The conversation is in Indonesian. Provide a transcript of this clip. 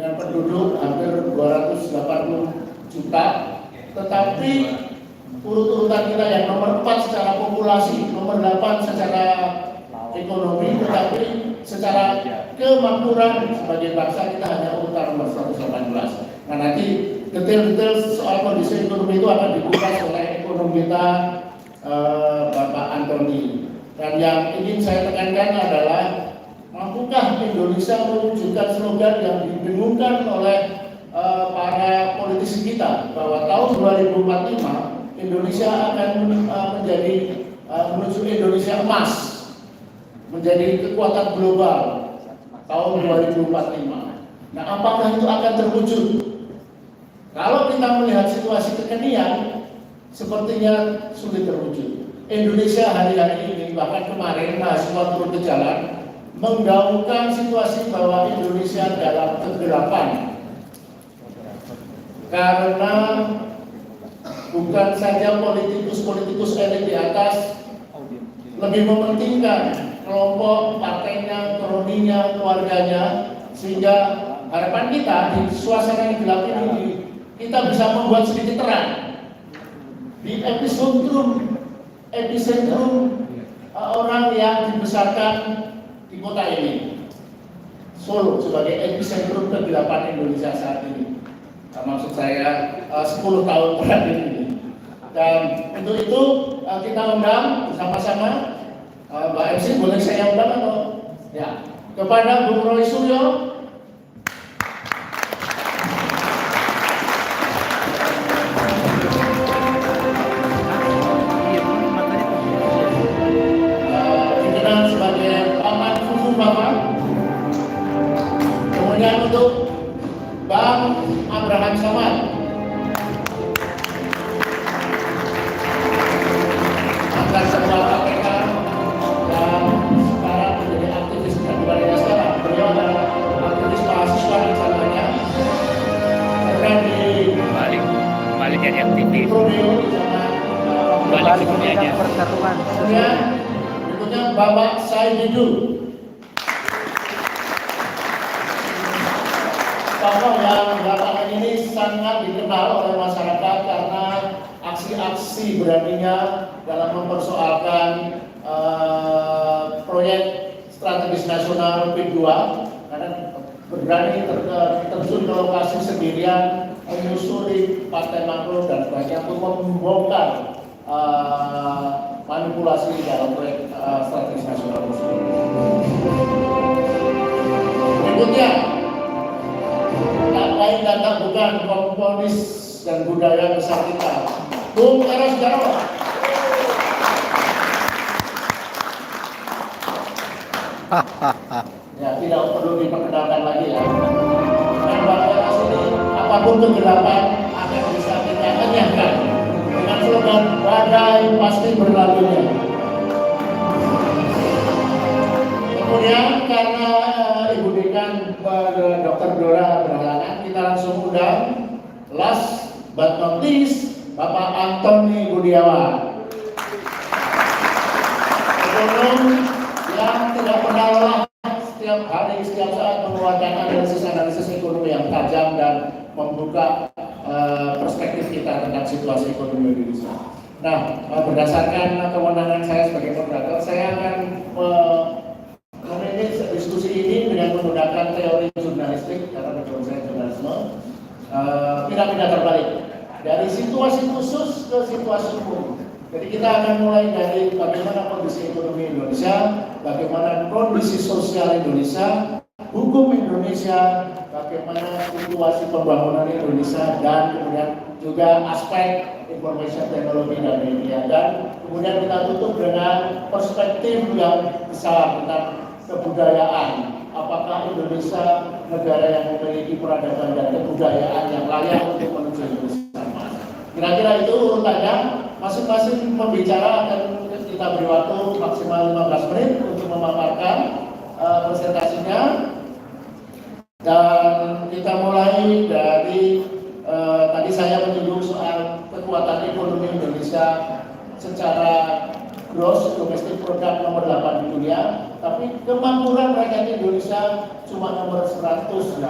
dengan penduduk hampir 280 juta, tetapi urut-urutan kita yang nomor 4 secara populasi, nomor 8 secara ekonomi, tetapi secara kemakmuran sebagai bangsa kita hanya urutan nomor 118. Nah, nanti detail-detail soal kondisi ekonomi itu akan dikupas oleh ekonom kita Bapak Antoni. Dan yang ingin saya tekankan adalah mampukah Indonesia mewujudkan slogan yang didengungkan oleh para politisi kita bahwa tahun 2045 Indonesia akan menjadi menuju Indonesia emas, menjadi kekuatan global tahun 2045. Nah, apakah itu akan terwujud? Kalau kita melihat situasi kekinian, sepertinya sulit terwujud. Indonesia hari-hari ini, bahkan kemarin mahasiswa turun ke jalan, menggaungkan situasi bahwa Indonesia dalam kegelapan. Karena bukan saja politikus-politikus elit di atas lebih mementingkan kelompok, partainya, kroninya, keluarganya, sehingga harapan kita di suasana yang gelap ini kita bisa membuat sedikit terang di epicentrum orang yang dibesarkan di kota ini, Solo, sebagai epicentrum kegelapan Indonesia saat ini. Nah, maksud saya 10 tahun terakhir ini. Dan untuk itu kita undang bersama-sama Mbak MC, boleh saya undang atau ya, kepada Bung Roy Suryo, dikenal sebagai Paman Fufu Bapak. Kemudian untuk Bang Abraham Samad, mantan Ketua KPK dan sekarang menjadi aktivis dan bukan sekarang. Beliau adalah aktivis mahasiswa di zamannya. Kemudian balik jadi aktivis. Balik sebenarnya pertarungan. Kemudian berikutnya Bapak Said Didu, tokoh yang belakangan ini sangat dikenal oleh masyarakat karena aksi-aksi beraninya dalam mempersoalkan proyek strategis nasional P2, karena berani terjun ke lokasi sendirian, menyusuri partai makro dan sebagainya untuk membongkar manipulasi dalam proyek strategis nasional tersebut. Berikutnya, tak lain dan tak bukan komponis dan budaya besar kita, Bung Eros Jarwo. Ya, tidak perlu diperkenalkan lagi ya. Dan Bang Eros ini, apapun kegelapan akan bisa kita enyahkan dengan slogan badai pasti berlalunya. Kemudian karena Ibu Dekan Dr. Dora berhalangan, kita langsung undang last but not least Bapak Antoni Budiawan, ekonom yang tidak pernah lelah setiap hari, setiap saat mengeluarkan analisis ekonomi yang tajam dan membuka perspektif kita tentang situasi ekonomi Indonesia. Nah, berdasarkan kewenangan saya sebagai moderator, saya akan memanage diskusi ini dengan menggunakan teori jurnalistik karena background saya jurnalisme, piramida terbalik dari situasi khusus ke situasi umum. Jadi kita akan mulai dari bagaimana kondisi ekonomi Indonesia, bagaimana kondisi sosial Indonesia, hukum Indonesia, bagaimana situasi pembangunan Indonesia, dan kemudian juga aspek information teknologi dan media. Dan kemudian kita tutup dengan perspektif yang besar tentang kebudayaan. Apakah Indonesia negara yang memiliki peradaban dan kebudayaan yang layak untuk menuju Indonesia emas? Kira-kira itu urutannya. Masing-masing pembicara akan kita beri waktu maksimal 15 menit untuk memaparkan presentasinya. Dan kita mulai dari tadi saya menyinggung soal kekuatan ekonomi Indonesia secara gross domestic product nomor 8 di dunia, tapi kemakmuran rakyat Indonesia cuma nomor 108.